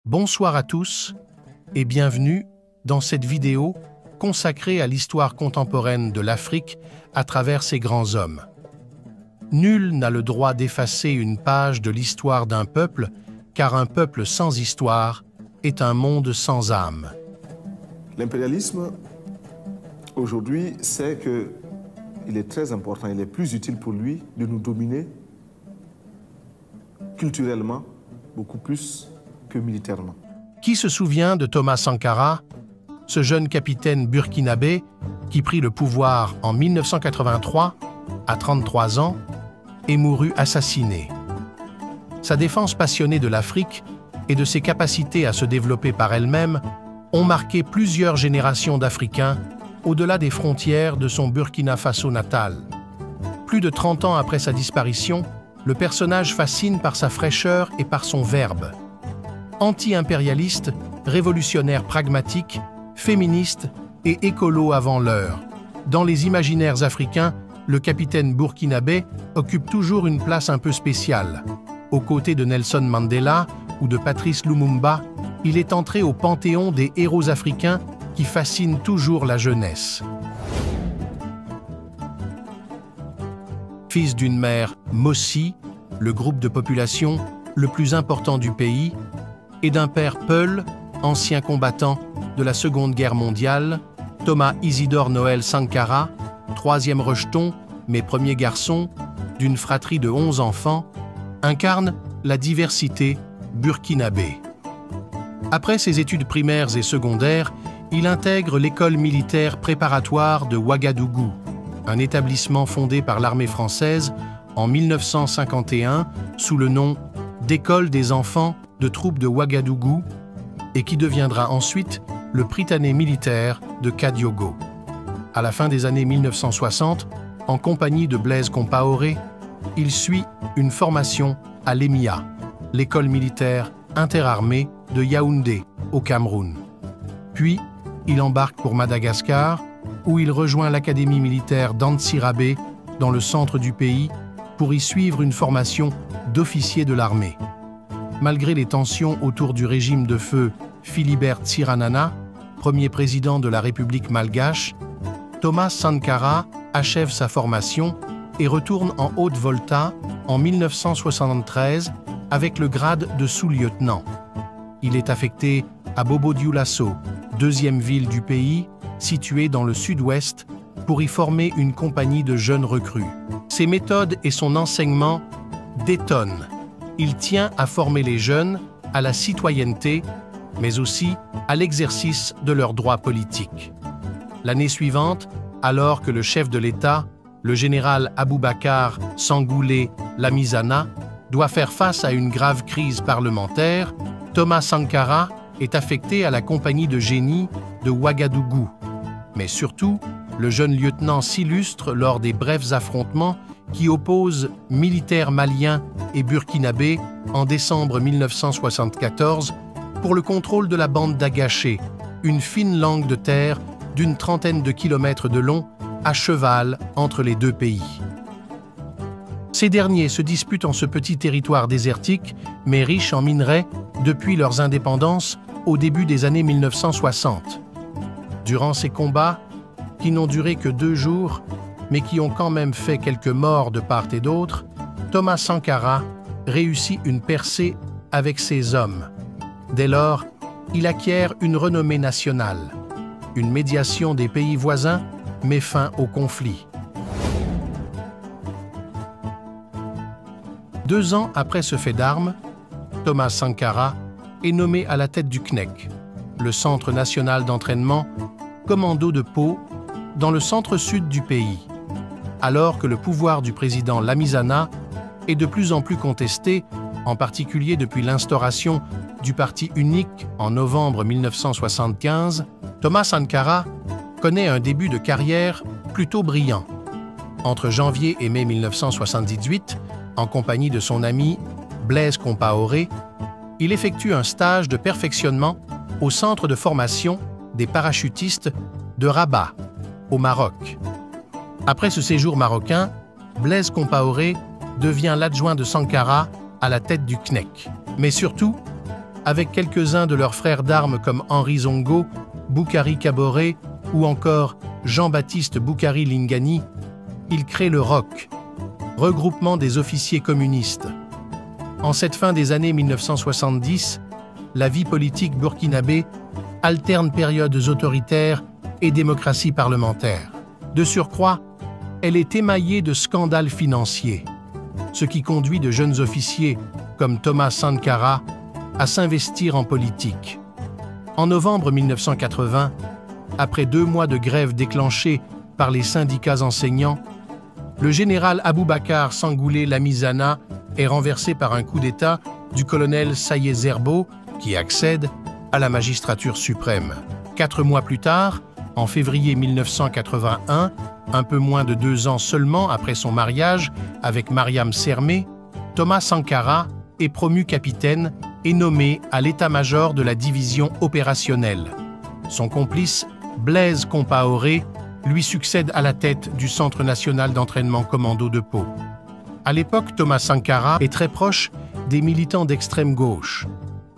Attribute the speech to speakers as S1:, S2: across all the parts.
S1: Bonsoir à tous et bienvenue dans cette vidéo consacrée à l'histoire contemporaine de l'Afrique à travers ses grands hommes. Nul n'a le droit d'effacer une page de l'histoire d'un peuple, car un peuple sans histoire est un monde sans âme.
S2: L'impérialisme, aujourd'hui, sait qu'il est très important, il est plus utile pour lui de nous dominer culturellement, beaucoup plus que militairement.
S1: Qui se souvient de Thomas Sankara, ce jeune capitaine burkinabé qui prit le pouvoir en 1983, à 33 ans, et mourut assassiné. Sa défense passionnée de l'Afrique et de ses capacités à se développer par elle-même ont marqué plusieurs générations d'Africains au-delà des frontières de son Burkina Faso natal. Plus de 30 ans après sa disparition, le personnage fascine par sa fraîcheur et par son verbe. Anti-impérialiste, révolutionnaire pragmatique, féministe et écolo avant l'heure. Dans les imaginaires africains, le capitaine burkinabé occupe toujours une place un peu spéciale. Aux côtés de Nelson Mandela ou de Patrice Lumumba, il est entré au panthéon des héros africains qui fascinent toujours la jeunesse. Fils d'une mère Mossi, le groupe de population le plus important du pays, et d'un père Peul, ancien combattant de la Seconde Guerre mondiale, Thomas Isidore Noël Sankara, troisième rejeton, mais premier garçon, d'une fratrie de 11 enfants, incarne la diversité burkinabé. Après ses études primaires et secondaires, il intègre l'école militaire préparatoire de Ouagadougou, un établissement fondé par l'armée française en 1951 sous le nom d'École des enfants de troupes de Ouagadougou et qui deviendra ensuite le Prytanée militaire de Kadiogo. À la fin des années 1960, en compagnie de Blaise Compaoré, il suit une formation à l'EMIA, l'école militaire interarmée de Yaoundé, au Cameroun. Puis, il embarque pour Madagascar, où il rejoint l'académie militaire d'Antsirabe, dans le centre du pays, pour y suivre une formation d'officier de l'armée. Malgré les tensions autour du régime de feu Philibert Tsiranana, premier président de la République malgache, Thomas Sankara achève sa formation et retourne en Haute-Volta en 1973 avec le grade de sous-lieutenant. Il est affecté à Bobo-Dioulasso, deuxième ville du pays, située dans le sud-ouest, pour y former une compagnie de jeunes recrues. Ses méthodes et son enseignement détonnent. Il tient à former les jeunes à la citoyenneté, mais aussi à l'exercice de leurs droits politiques. L'année suivante, alors que le chef de l'État, le général Aboubakar Sangoulé Lamizana, doit faire face à une grave crise parlementaire, Thomas Sankara est affecté à la compagnie de génie de Ouagadougou. Mais surtout, le jeune lieutenant s'illustre lors des brefs affrontements qui opposent militaires maliens et burkinabés en décembre 1974 pour le contrôle de la bande d'Agaché, une fine langue de terre d'une trentaine de kilomètres de long, à cheval entre les deux pays. Ces derniers se disputent en ce petit territoire désertique, mais riche en minerais depuis leurs indépendances au début des années 1960. Durant ces combats, qui n'ont duré que 2 jours, mais qui ont quand même fait quelques morts de part et d'autre, Thomas Sankara réussit une percée avec ses hommes. Dès lors, il acquiert une renommée nationale. Une médiation des pays voisins met fin au conflit. 2 ans après ce fait d'armes, Thomas Sankara est nommé à la tête du CNEC, le Centre national d'entraînement Commando de Pau, dans le centre-sud du pays. Alors que le pouvoir du président Lamizana est de plus en plus contesté, en particulier depuis l'instauration du parti unique en novembre 1975, Thomas Sankara connaît un début de carrière plutôt brillant. Entre janvier et mai 1978, en compagnie de son ami Blaise Compaoré, il effectue un stage de perfectionnement au centre de formation des parachutistes de Rabat, au Maroc. Après ce séjour marocain, Blaise Compaoré devient l'adjoint de Sankara à la tête du CNEC. Mais surtout, avec quelques-uns de leurs frères d'armes comme Henri Zongo, Boukari Kaboré ou encore Jean-Baptiste Boukari Lingani, ils créent le ROC, regroupement des officiers communistes. En cette fin des années 1970, la vie politique burkinabé alterne périodes autoritaires et démocratie parlementaire. De surcroît, elle est émaillée de scandales financiers, ce qui conduit de jeunes officiers comme Thomas Sankara à s'investir en politique. En novembre 1980, après 2 mois de grève déclenchée par les syndicats enseignants, le général Aboubakar Sangoulé Lamizana est renversé par un coup d'État du colonel Sayé Zerbo, qui accède à la magistrature suprême. 4 mois plus tard, en février 1981, un peu moins de 2 ans seulement après son mariage avec Mariam Sermé, Thomas Sankara est promu capitaine et nommé à l'état-major de la division opérationnelle. Son complice, Blaise Compaoré, lui succède à la tête du Centre national d'entraînement commando de Pau. À l'époque, Thomas Sankara est très proche des militants d'extrême gauche.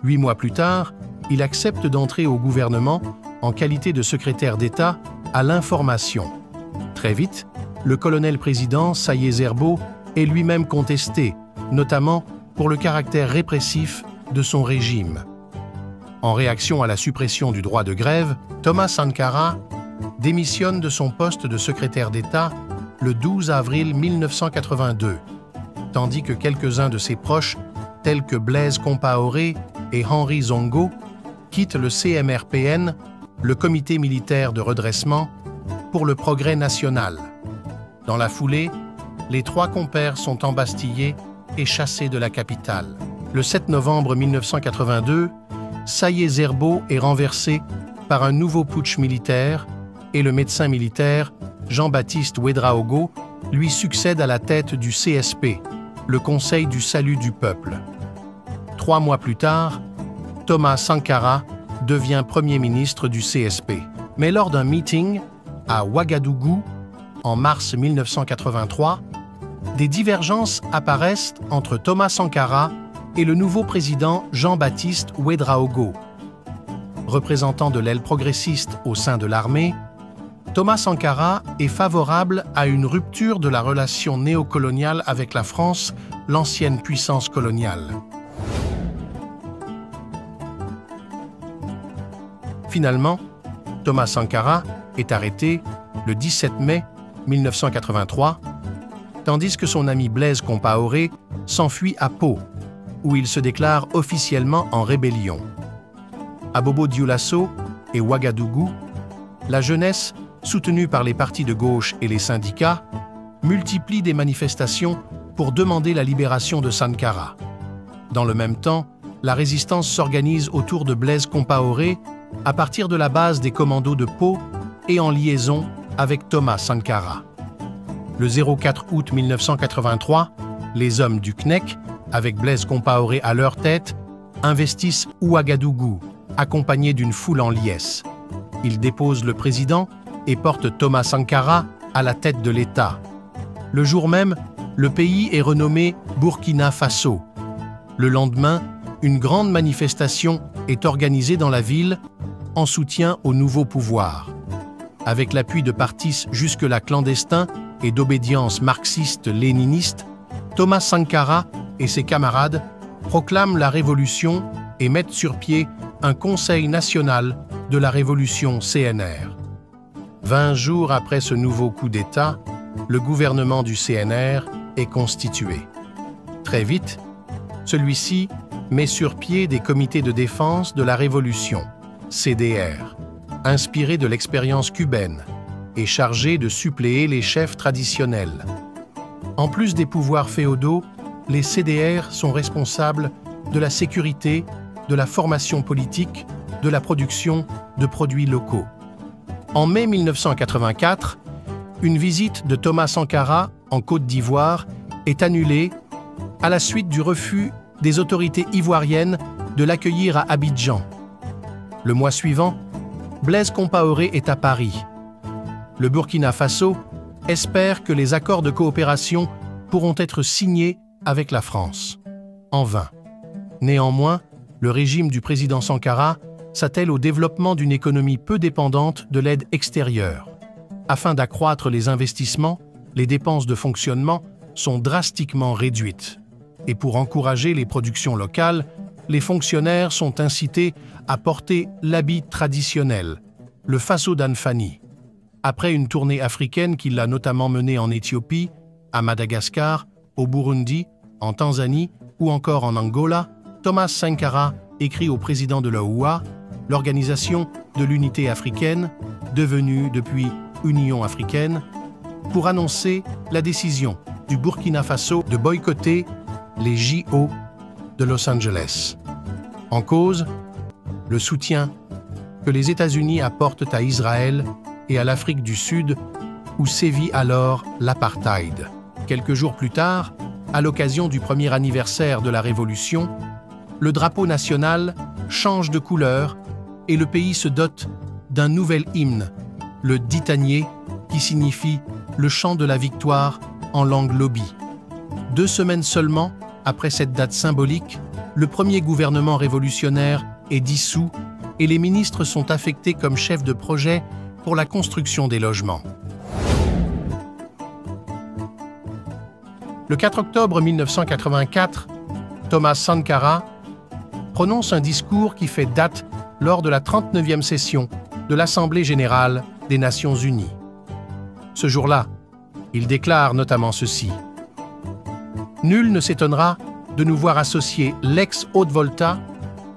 S1: 8 mois plus tard, il accepte d'entrer au gouvernement en qualité de secrétaire d'État à l'information. Très vite, le colonel-président Sayé Zerbo est lui-même contesté, notamment pour le caractère répressif de son régime. En réaction à la suppression du droit de grève, Thomas Sankara démissionne de son poste de secrétaire d'État le 12 avril 1982, tandis que quelques-uns de ses proches, tels que Blaise Compaoré et Henri Zongo, quittent le CMRPN, le Comité militaire de redressement, pour le progrès national. Dans la foulée, les 3 compères sont embastillés et chassés de la capitale. Le 7 novembre 1982, Sayé Zerbo est renversé par un nouveau putsch militaire et le médecin militaire Jean-Baptiste Ouédraogo lui succède à la tête du CSP, le Conseil du salut du peuple. 3 mois plus tard, Thomas Sankara devient Premier ministre du CSP. Mais lors d'un meeting à Ouagadougou, en mars 1983, des divergences apparaissent entre Thomas Sankara et le nouveau président Jean-Baptiste Ouédraogo. Représentant de l'aile progressiste au sein de l'armée, Thomas Sankara est favorable à une rupture de la relation néocoloniale avec la France, l'ancienne puissance coloniale. Finalement, Thomas Sankara est arrêté le 17 mai 1983, tandis que son ami Blaise Compaoré s'enfuit à Pau, où il se déclare officiellement en rébellion. À Bobo-Dioulasso et Ouagadougou, la jeunesse, soutenue par les partis de gauche et les syndicats, multiplie des manifestations pour demander la libération de Sankara. Dans le même temps, la résistance s'organise autour de Blaise Compaoré à partir de la base des commandos de Pau et en liaison avec Thomas Sankara. Le 04 août 1983, les hommes du CNEC, avec Blaise Compaoré à leur tête, investissent Ouagadougou, accompagnés d'une foule en liesse. Ils déposent le président et portent Thomas Sankara à la tête de l'État. Le jour même, le pays est renommé Burkina Faso. Le lendemain, une grande manifestation est organisée dans la ville en soutien au nouveau pouvoir. Avec l'appui de partis jusque-là clandestins et d'obédience marxiste-léniniste, Thomas Sankara et ses camarades proclament la révolution et mettent sur pied un Conseil national de la révolution CNR. 20 jours après ce nouveau coup d'État, le gouvernement du CNR est constitué. Très vite, celui-ci met sur pied des comités de défense de la révolution, CDR, inspirés de l'expérience cubaine et chargés de suppléer les chefs traditionnels. En plus des pouvoirs féodaux, les CDR sont responsables de la sécurité, de la formation politique, de la production de produits locaux. En mai 1984, une visite de Thomas Sankara en Côte d'Ivoire est annulée à la suite du refus des autorités ivoiriennes de l'accueillir à Abidjan. Le mois suivant, Blaise Compaoré est à Paris. Le Burkina Faso espère que les accords de coopération pourront être signés avec la France. En vain. Néanmoins, le régime du président Sankara s'attelle au développement d'une économie peu dépendante de l'aide extérieure. Afin d'accroître les investissements, les dépenses de fonctionnement sont drastiquement réduites. Et pour encourager les productions locales, les fonctionnaires sont incités à porter l'habit traditionnel, le faso d'Anfani. Après une tournée africaine qui l'a notamment menée en Éthiopie, à Madagascar, au Burundi, en Tanzanie ou encore en Angola, Thomas Sankara écrit au président de l'OUA, l'Organisation de l'Unité africaine, devenue depuis Union africaine, pour annoncer la décision du Burkina Faso de boycotter les JO de Los Angeles. En cause, le soutien que les États-Unis apportent à Israël et à l'Afrique du Sud, où sévit alors l'apartheid. Quelques jours plus tard, à l'occasion du premier anniversaire de la Révolution, le drapeau national change de couleur et le pays se dote d'un nouvel hymne, le ditanier, qui signifie le chant de la victoire en langue lobi. 2 semaines seulement après cette date symbolique, le premier gouvernement révolutionnaire est dissous et les ministres sont affectés comme chefs de projet pour la construction des logements. Le 4 octobre 1984, Thomas Sankara prononce un discours qui fait date lors de la 39e session de l'Assemblée générale des Nations unies. Ce jour-là, il déclare notamment ceci. « Nul ne s'étonnera de nous voir associer l'ex-Haute-Volta,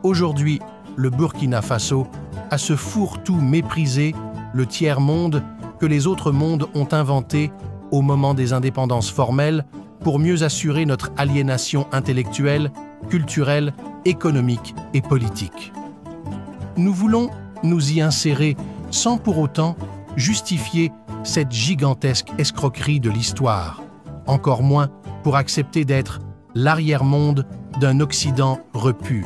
S1: aujourd'hui le Burkina Faso, à ce fourre-tout méprisé, le tiers-monde, que les autres mondes ont inventé au moment des indépendances formelles pour mieux assurer notre aliénation intellectuelle, culturelle, économique et politique. Nous voulons nous y insérer sans pour autant justifier cette gigantesque escroquerie de l'histoire, encore moins pour accepter d'être l'arrière-monde d'un Occident repu.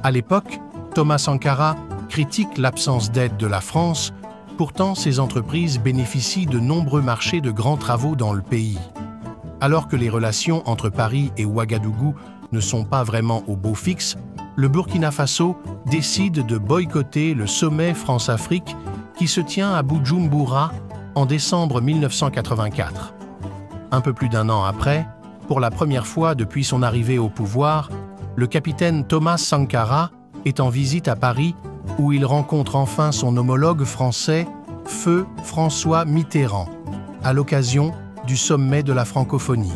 S1: À l'époque, Thomas Sankara critique l'absence d'aide de la France, pourtant ces entreprises bénéficient de nombreux marchés de grands travaux dans le pays. Alors que les relations entre Paris et Ouagadougou ne sont pas vraiment au beau fixe, le Burkina Faso décide de boycotter le sommet France-Afrique qui se tient à Bujumbura en décembre 1984. Un peu plus d'1 an après, pour la première fois depuis son arrivée au pouvoir, le capitaine Thomas Sankara est en visite à Paris où il rencontre enfin son homologue français, feu François Mitterrand, à l'occasion du sommet de la francophonie.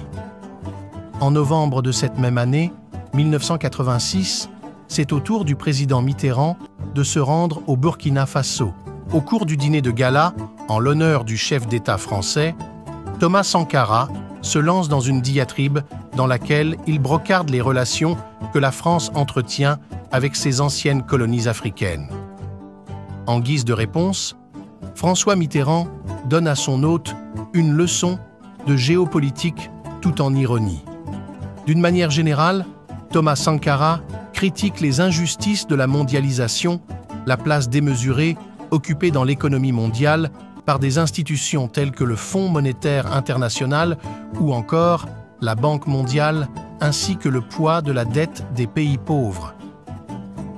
S1: En novembre de cette même année, 1986, c'est au tour du président Mitterrand de se rendre au Burkina Faso. Au cours du dîner de gala, en l'honneur du chef d'État français, Thomas Sankara se lance dans une diatribe dans laquelle il brocarde les relations que la France entretient avec ses anciennes colonies africaines. En guise de réponse, François Mitterrand donne à son hôte une leçon de géopolitique tout en ironie. D'une manière générale, Thomas Sankara critique les injustices de la mondialisation, la place démesurée occupée dans l'économie mondiale par des institutions telles que le Fonds monétaire international ou encore la Banque mondiale, ainsi que le poids de la dette des pays pauvres.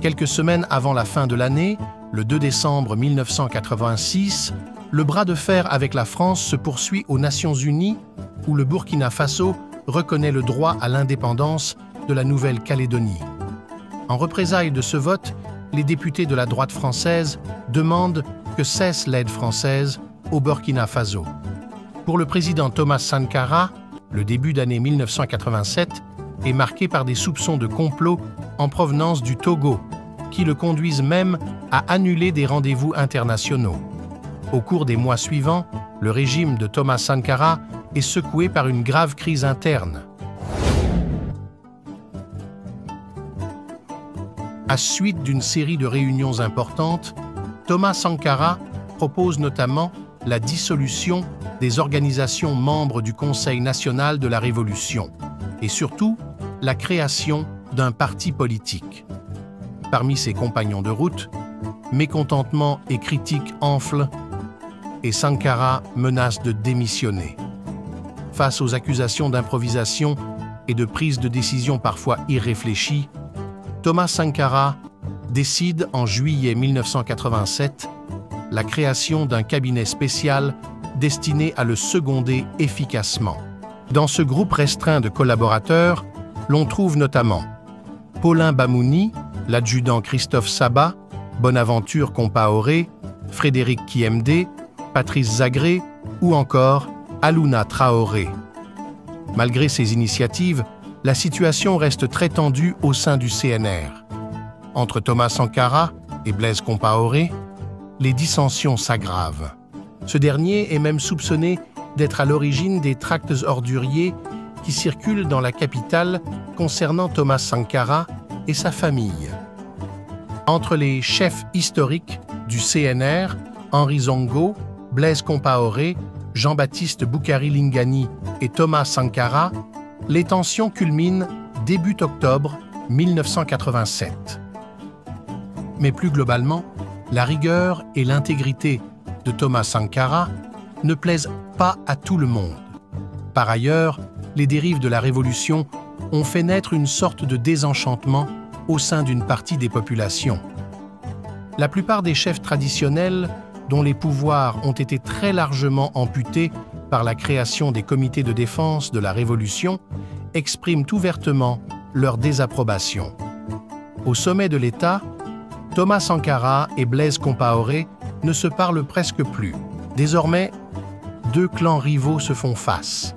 S1: Quelques semaines avant la fin de l'année, le 2 décembre 1986, le bras de fer avec la France se poursuit aux Nations Unies, où le Burkina Faso reconnaît le droit à l'indépendance de la Nouvelle-Calédonie. En représailles de ce vote, les députés de la droite française demandent que cesse l'aide française au Burkina Faso. Pour le président Thomas Sankara, le début d'année 1987 est marqué par des soupçons de complot en provenance du Togo, qui le conduisent même à annuler des rendez-vous internationaux. Au cours des mois suivants, le régime de Thomas Sankara est secoué par une grave crise interne. À suite d'une série de réunions importantes, Thomas Sankara propose notamment la dissolution des organisations membres du Conseil national de la Révolution et surtout la création d'un parti politique. Parmi ses compagnons de route, mécontentement et critiques enflent et Sankara menace de démissionner. Face aux accusations d'improvisation et de prise de décision parfois irréfléchie, Thomas Sankara décide en juillet 1987 la création d'un cabinet spécial destiné à le seconder efficacement. Dans ce groupe restreint de collaborateurs, l'on trouve notamment Paulin Bamouni, l'adjudant Christophe Sabat, Bonaventure Compaoré, Frédéric Kiemdé, Patrice Zagré ou encore Alouna Traoré. Malgré ces initiatives, la situation reste très tendue au sein du CNR. Entre Thomas Sankara et Blaise Compaoré, les dissensions s'aggravent. Ce dernier est même soupçonné d'être à l'origine des tracts orduriers qui circulent dans la capitale concernant Thomas Sankara et sa famille. Entre les chefs historiques du CNR, Henri Zongo, Blaise Compaoré, Jean-Baptiste Boukari-Lingani et Thomas Sankara, les tensions culminent début octobre 1987. Mais plus globalement, la rigueur et l'intégrité de Thomas Sankara ne plaisent pas à tout le monde. Par ailleurs, les dérives de la Révolution ont fait naître une sorte de désenchantement au sein d'une partie des populations. La plupart des chefs traditionnels, dont les pouvoirs ont été très largement amputés par la création des comités de défense de la Révolution, expriment ouvertement leur désapprobation. Au sommet de l'État, Thomas Sankara et Blaise Compaoré ne se parlent presque plus. Désormais, deux clans rivaux se font face.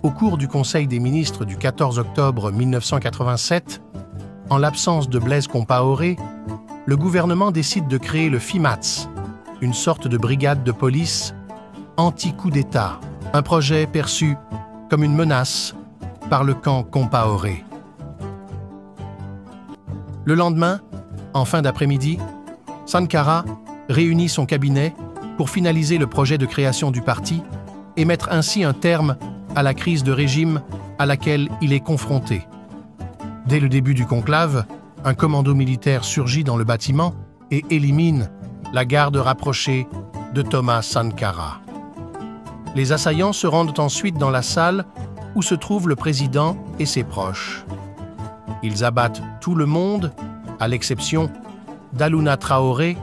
S1: Au cours du Conseil des ministres du 14 octobre 1987, en l'absence de Blaise Compaoré, le gouvernement décide de créer le FIMATS, une sorte de brigade de police anti-coup d'État, un projet perçu comme une menace par le camp Compaoré. Le lendemain, en fin d'après-midi, Sankara réunit son cabinet pour finaliser le projet de création du parti et mettre ainsi un terme à la crise de régime à laquelle il est confronté. Dès le début du conclave, un commando militaire surgit dans le bâtiment et élimine la garde rapprochée de Thomas Sankara. Les assaillants se rendent ensuite dans la salle où se trouve le président et ses proches. Ils abattent tout le monde, à l'exception d'Alouna Traoré,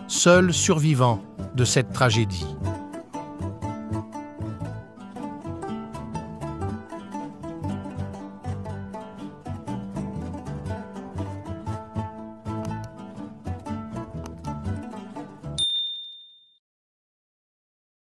S1: seul survivant de cette tragédie.